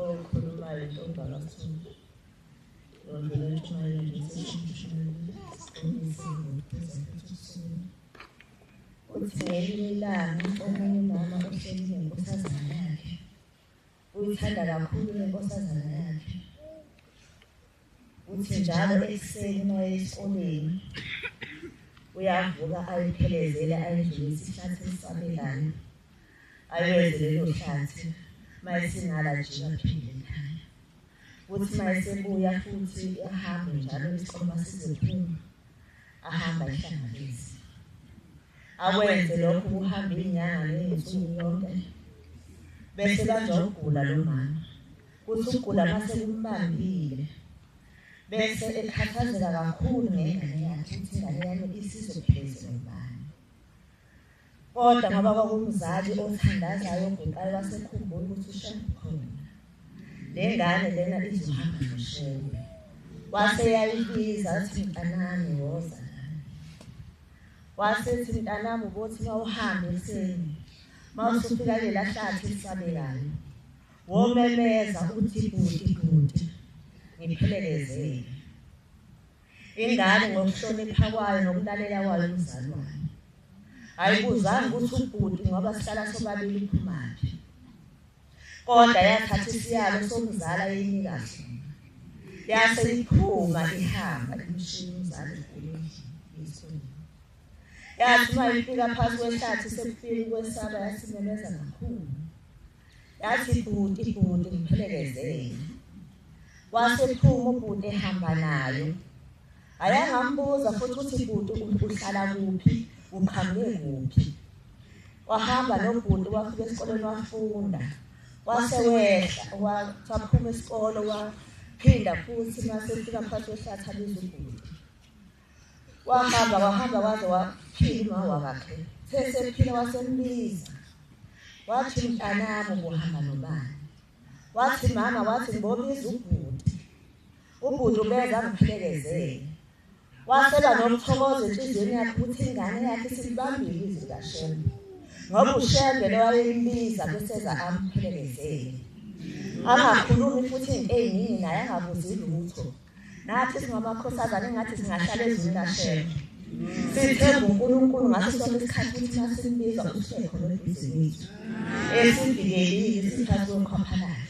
okhulumayo intombazane londlela entshumayelo sesishintshile uthi ngelinye ilanga omunye umama uhleli nenkosazana yakhe uyithanda kakhulu lenkosazana yakhe uthi njalo ekuseni uma esikoleni uyavuka ayiphelezele ayidlulise ihlathi esabekayo ayenze lelo hlathi mayesingala nje aphinde ekhaya uthi mayesebuya futhi ahambe njalo isiqoma sizephuma ahamba ihlanganise akwenze lokho kuhamba inyanga nensuku yonke bese kanje ukugula lo mama uthi ukugula mase kumbambile bese ekhathazeka kakhulu ngengane yakhe uthi ingane yami isizophezela ubani kodwa ngoba kwakumzali othandazayo oguqayo wasekhumbula ukuthi uShembe khona le ngane lena izohamba noShembe wase yayibiza athi mntanami woza wasethi mntanami ubothi mawuhambe ekuseni mawusufika lela hlathi esabekayo womemeza uthi bhuti ngiphelelezele ingane ngokuhlonipha kwayo nokulalela kwayo umzali wayo ayibuzanga ukuthi ubhuti ngoba sihlala sobabili uphumaphi kodwa yathatha isiyalo somzala yenika sona yase iphuma ihamba imshiya umzali enkulu yesona yathi uma ifika phansi kwehlathi sekufika kwesaba yasimemeza kakhulu yathi bhuti ngiphelelezele wasephuma ubhuti ehamba nayo ayangambuza futhi ukuthi bhuti uhlala kuphi uqhamuke kuphi wahamba nobhuti wafika esikoleni wafunda wasewehla waphuma esikole waphinda futhi masefika phansi kwehlathi abiza ubhuti wahamba waze waphila uma wakhe sesephila wasembiza wathi mntanami ubuhamba nobani wathi mama wathi ngibobiza ubhuti ubeza ngiphelelezele waseba nomthokozo enhliziyweni yakhe ukuthi ingane yakhe isibambile izwi kaShembe ngoba uShembe lo wayembiza bese eza amphelelezele angakhulumi futhi into eziningi naye angabuzi lutho nathi singamakhosazana engathi singahlala ezweni kaShembe sithemba uNkulunkulu ngaso sonke isikhathi ukuthi masimbiza uhleko lwebhizinisi esivikelile isikhathi sokukhaphalala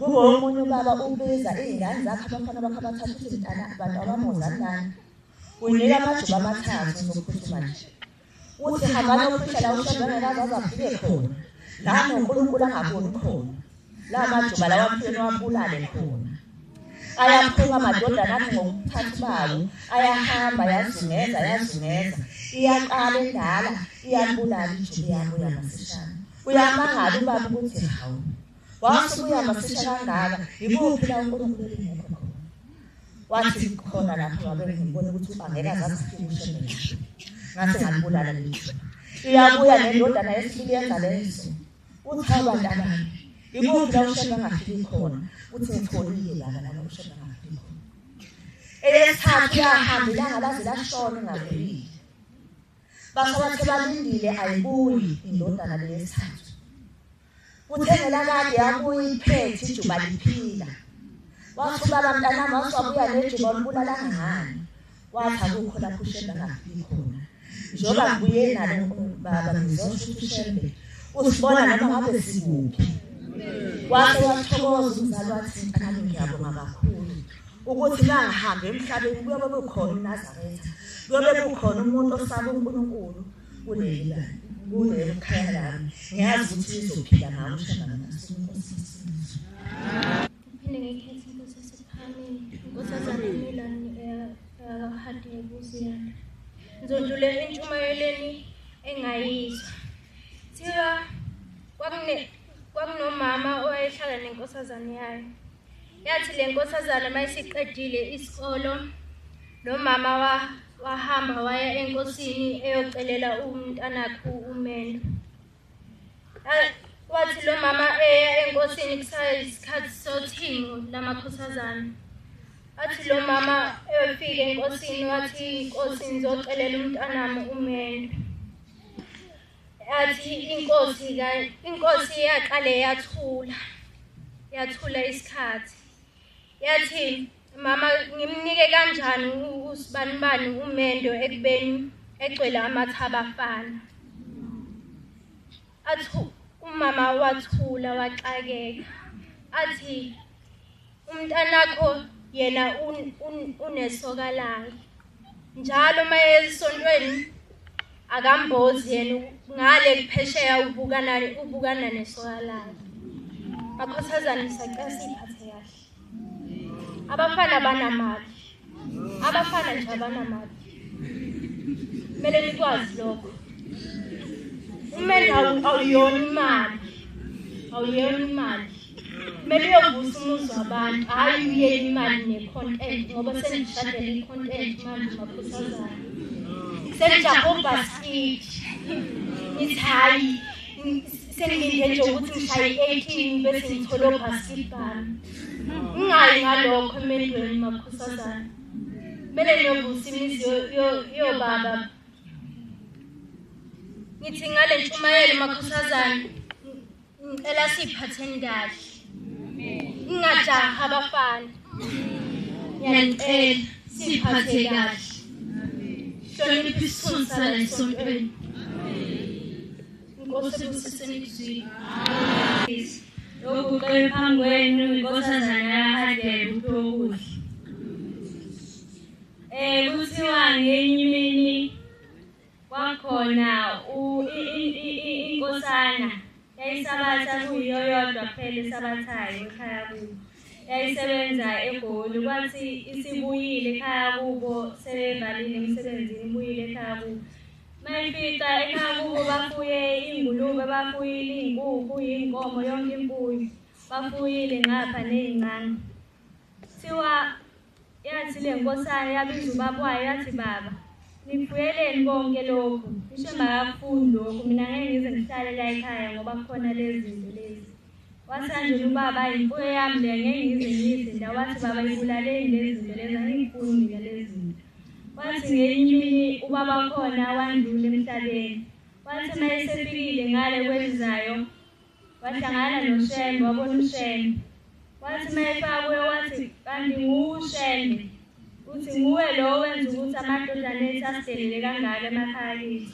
kuba omunye ubaba ubiza izingane zakhe abafana bakhe abathathu ukuthi mntana abantu abamozandana uyinika amajuba amathathu ngokuphuthuma nje uthi hamba nokuphihla la uShembe ngakaze afike khona la uNkulunkulu angaboni khona la majuba lawa aphile wabulale khona ayaphuma amadodana akhe ngokuthatha bawo ayahamba yazungeza iyaqala endala iyabulala ijuba yabuya masishana uyamangala ubaba ukuthi hawu wasubuya masishana kangaka ikuphi la uNkulunkulu engekho wathi khona lapho ngabe ngibona ukuthi angeke azazifike uShembe ngase ngalibulala lijuba iyabuya nendodana yesibili yenza leso uthi abantu abanye ikuphi la uShembe angafiki khona uthi ngitholile la uShembe angafiki khona eyesithathu yahamba ilanga laze lashona ngabulile basabathe balindile ayibuyi indodana leyesithathu uthengela kade yabuya iphethe ijuba liphila wathi baba mntanami wasabuya nejuba olibulala ngani wathi akukho lapho uShembe angafiki khona njengoba ngibuye nalo baba ngizosho ukuthi uShembe usibona noma ngabe sikuphi wathi wathokoza umzali wathi mntanami ngiyabonga kakhulu ukuthi nangihambe emhlabeni kuyobe kukhona uNazaretha kuyobe kukhona umuntu osaba uNkulunkulu kule ekhaya lami ngiyazi ukuthi izophila ngawo uShembe ngasinkosi phinde ngikhethe inkosi yasePhameni inkosazana eMilani hadi ebuziyana ngizondlulela entshumayeleni engayizwa thiwa kwakunomama owayehlala nenkosazana yayo yathi le nkosazana mayisiqedile isikolo nomama wahamba waya enkosini eyocelela umntanakhe uMendo wathi lo mama eya enkosini kusayisikhathi sothingo lamakhosazana athi lo mama efika enkosini wathi inkosi ngizocelela umntanami uMendo yathi inkosi yaqale yathula isikhathi. Yathi mama ngimnike kanjani usibanibani umendo ekubeni egcwele amathaba afana. Athi umama wathula waxakeka. Athi umntanakho yena unesoka lakhe. Njalo maye esontweni akambozi yena ngale kuphesheya ubukana nesoka lakhe. Makhosazana sicela siphathe kahle. Abafana banamali. Abafana nje abanamali. Kumele nikwazi lokho. Umendo awuyona imali. Awuyona imali. Kumele uyovusa umuzi wabantu, hayi uye imali ne-content ngoba senishadela i-content manje makhosazana. Senijahe basket. Nithi hayi senilinde nje ukuthi ngishaye 18 bese ngithola basketball. Ungayi ngalokho emendweni makhosazana. Kumele niyovusa imizi yobaba. Ngithi ngale ntshumayelo makhosazana ngicela siphatheni kahle. Ingajaha abafana. Ngiyanicela siphathe kahle. Hlonipha isithunzi sala esontweni. Inkosi ibusiseni izwi. Lokhu ke phambi kwenu inkosazana yaHagari ukudla. Kuthiwa ngenye imini kwakhona inkosana yayisabatha kuyiyoyodwa kuphela esabathayo ekhaya kubo. Yayisebenza eGoli kwathi isibuyile ekhaya kubo sebevalile emsebenzini ibuyile ekhaya kubo. Mayifika ekhaya kubo bafuye ingulube, bafuyile inkukhu, inkomo, yonke imfuyo. Bafuyile ngapha nezincane. Thiwa yathi le nkosana yabiza ubaba wayo yathi baba nifuyeleni konke lokhu. Ngisho bakafundi lokhu mina ngeke ngize ngihlale la ekhaya ngoba kukhona lezi zinto lezi. Wasanjena ubaba imfuyo yami le ngeke ngize ngiyidle. Wathi baba ibulaleni lezi zinto lezi angifuni lezi zinto. Wathi ngenye imini ubaba khona wandlula emhlabeni. Wathi mayesefikile ngale kwezayo wahlangana noShembe, wabona uShembe. Wathi mayefakwe wathi kanti nguShembe. Uthi nguwe lo wenza ukuthi amadodana ethu asidelele kangaka emakhaya kithi.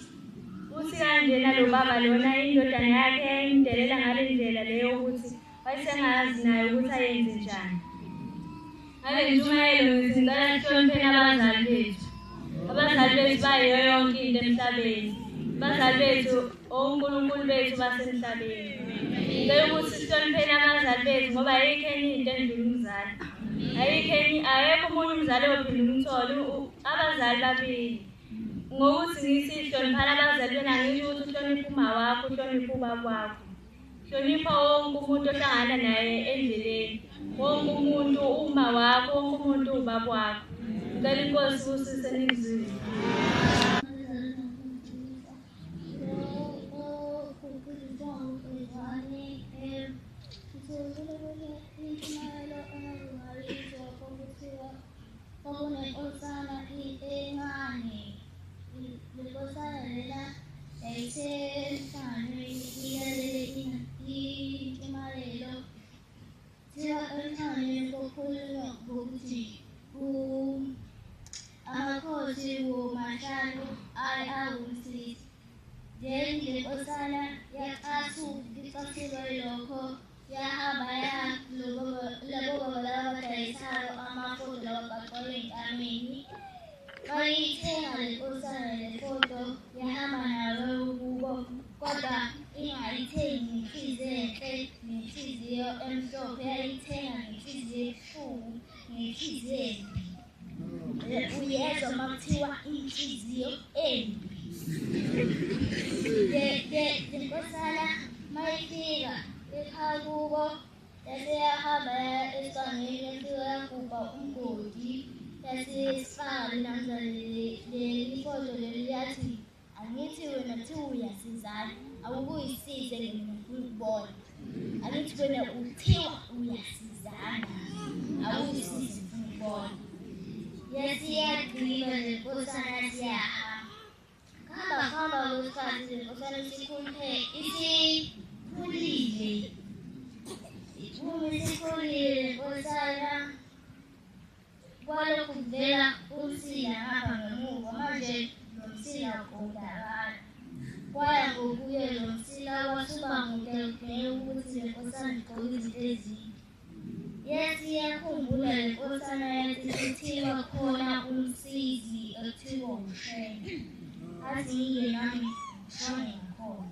Uthi kanjena lo baba lona indodana yakhe imdelela ngale ndlela leyo ukuthi wayesengazi naye ukuthi ayenze njani. Ngale ntshumayelo ngizicela sihlonipheni abazali bethu. Abazali bethu bayiyo yonke into emhlabeni. Abazali bethu onkulunkulu bethu basemhlabeni. Ngeke ukuthi sihlonipheni abazali bethu ngoba ayikho enye into endlula umzali. Ayekho umunye umzali ophinda umthole abazali babili. Ngokuthi ngisihloniphana abazali bena ngisho ukuthi uhlonipha uma wakho, uhlonipha ubaba wakho. Hlonipha wonke umuntu ohlangana naye endleleni. Wonke umuntu uma wakho, wonke umuntu ubaba wakho. Ngicela inkosi ibusise nizwe. kudingeka ukuthi le nkosana igqoke izinto ezinye. Yathi yakhumbula le nkosana yathi kuthiwa khona umsizi ekuthiwa uShenge. Athi ngike nami ngishone ngakhona.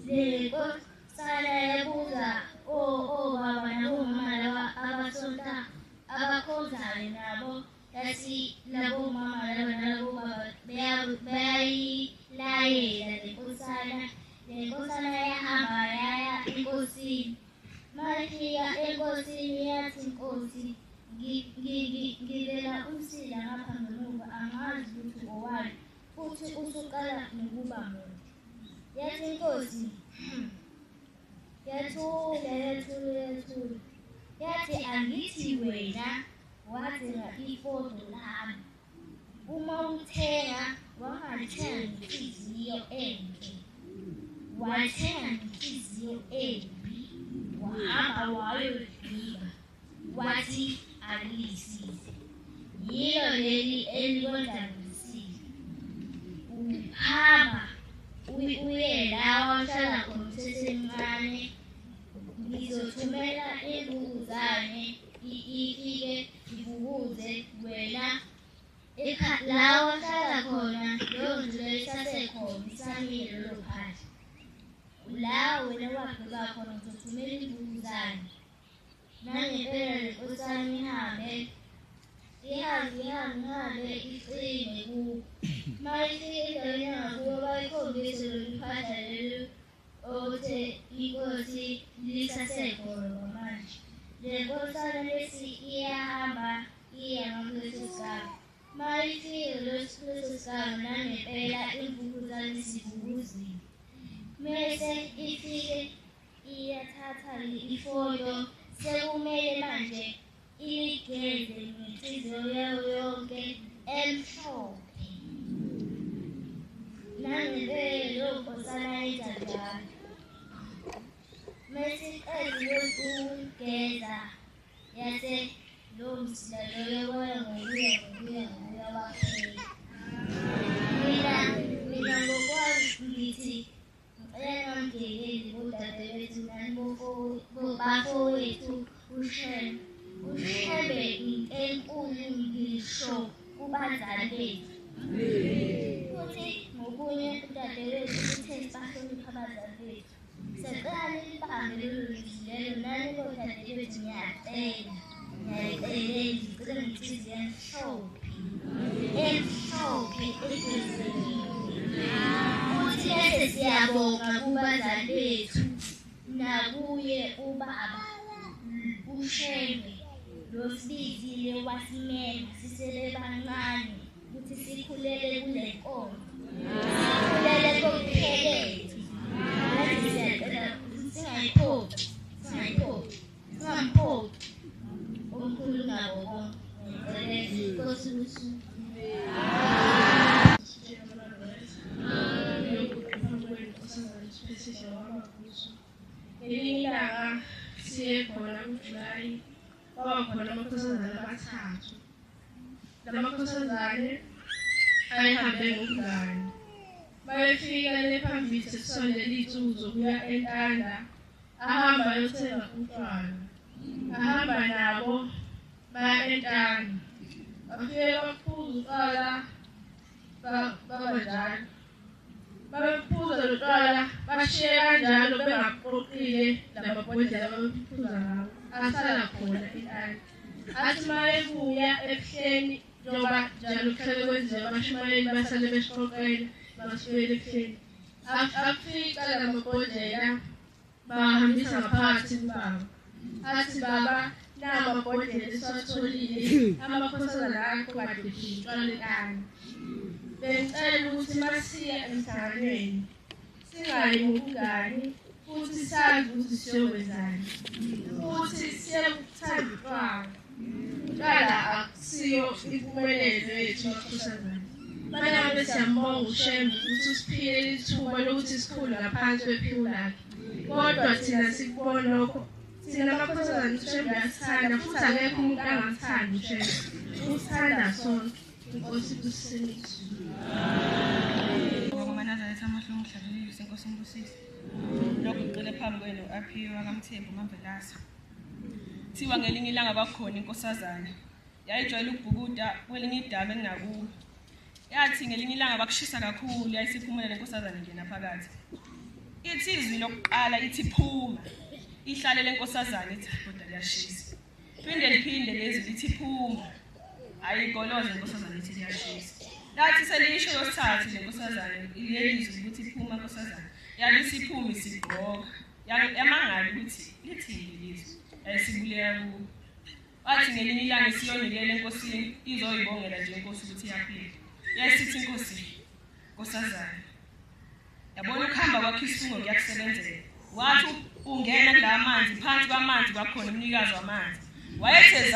Le nkosana yabuza obaba nabomama laba abasonta abakhonzayo nabo, yathi labo mama laba nalabo baba beyayilayela le nkosana. Le nkosana yahamba yaya enkosini. Mayifika enkosini yathi, Nkosi, ngibela umsila ngapha ngemuva, angazi ukuthi owani futhi usuqala nokuba mude. Yathi inkosi, yathula. Yathi angithi wena wathenga ifoto lami. Uma uthenga wangalithenga ngenhliziyo enhle, wathenga ngenhliziyo embi. Wahamba wayodlika wathi alisize. Yilo leli elikwenza ngisize. Uhamba uye la wahlala khona usesemncane. Ngizothumela imvukuzane ifike ivukuze wena la wahlala khona. Leyo ndlu leyo isasekhona, isamile lelo phandle. La wena wagqika khona ngizothumela imvukuzane. Nangempela le nkosana ihambe icime kubo. Mayifike endaweni yangakubo bayikhombise lolu phahla lelu okuthe inkosi lisasekhona kwamanje. Le nkosana lesi iyahamba iya ngakuleso sigaba. Mayifike leso sigaba nangempela imvukuzane isivukuzile. Mese ifike iyathatha ifoto, sekumele manje iligeze ngenhliziyo yayo yonke emhlophe. Nangempela leyo nkosana yenza njalo. Mese iqedile ukugeza yase lowo msila loyo waya ngokuya waphela. Mina ngokwami ngithi ngicela bodadewethu bafowethu uShembe enkulu ngisho kubazali bethu. Futhi ngokunye udadewethu uthe bahlonipha abazali bethu. Sicela libambe lelo lizwi lelo, nani bodadewethu ngiyacela ngicela ngenhliziyo emhlophe egezekile. Futhi bese siyabonga kubazali bethu nakuye ubaba uShenge losibizile wasimema sisebancane ukuthi sikhulele kule nkonzo, sikhulele kokuphelele. Nathi siyacela singayiphophi omkhulu ngabo bonke. Nkosi usuku. Ngelinye ilanga siye khona kuJulayi, kwaba khona amakhosazane amathathu. La makhosazane ayehambe ngobungane. Bayefika le phambili sesisondele iy'nsuku zokuya eNtanda, ahamba ayothenga utshwala. Ahamba nabo baya eNtanda. Bafike baphuza utshwala baba njalo. Babephuza lo tshwala bashiye kanjalo bengaxoxile lamabhodlela babephuza ngawo, asala khona eNtanda. Athi uma ebuya ebuhleni njengoba njalo kuhlale kwenziwa abashumayeli basale besixoxela basibuyele ebuhleni. Afica lamabhodlela bahambisa ngaphakathi kubaba. Athi baba, nawo amabhodlela esiwatholile, amakhosazane akho kade utshwala eNtanda. Bengicela ukuthi masiya emhlanganweni singayi ngobungani futhi sazi ukuthi siyokwenzani, futhi siyakuthanda utshwala. Utshwala akusiyo impumelelo yethu makhosazane. Manje siyambonga uShembe ukuthi usiphile ithuba lokuthi sikhule ngaphansi kwephiwo lakhe. Kodwa thina sikubona lokho, thina makhosazane uShembe uyasithanda futhi akekho umuntu angamthandi uShembe. Usithanda sonke. Inkosi kusinikezwe. Ngoba nazaletha amahlombe umhlalelise Inkosi imbusise. lokhu ngicele phambi kwenu aphiwa kaMthembu Mambelasa. Thiwa ngelinye ilanga bakhona inkosazana yayijwayele ukubhukuda kwelinye idaba engakuwo. Yathi ngelinye ilanga bakushisa kakhulu yayisiphumela lenkosazana ngena phakathi. Ithi izwi lokuqala ithi phuma. Ihlale lenkosazana ithi kodwa liyashisa. Phinde lezi lithi phuma. Ayigoloze lenkosazana ithi liyashisa. Lathi selisho yosithathu lenkosazana ilelizwi ukuthi phuma nkosazana. Yalisiphuma isigqoka. Yamangala ukuthi lithini lizwi. Ayisibuleya kuwo. Wathi ngelinye ilanga siyonilele enkosini izoyibongela nje inkosi ukuthi iyaphila. Yasithi inkosi nkosazana. Yabona ukuhamba kwakhe isifungo kuyakusebenzela. Wathi ungena kula manzi phansi kwamanzi kwakhona umnikazi wamanzi. Wayetheza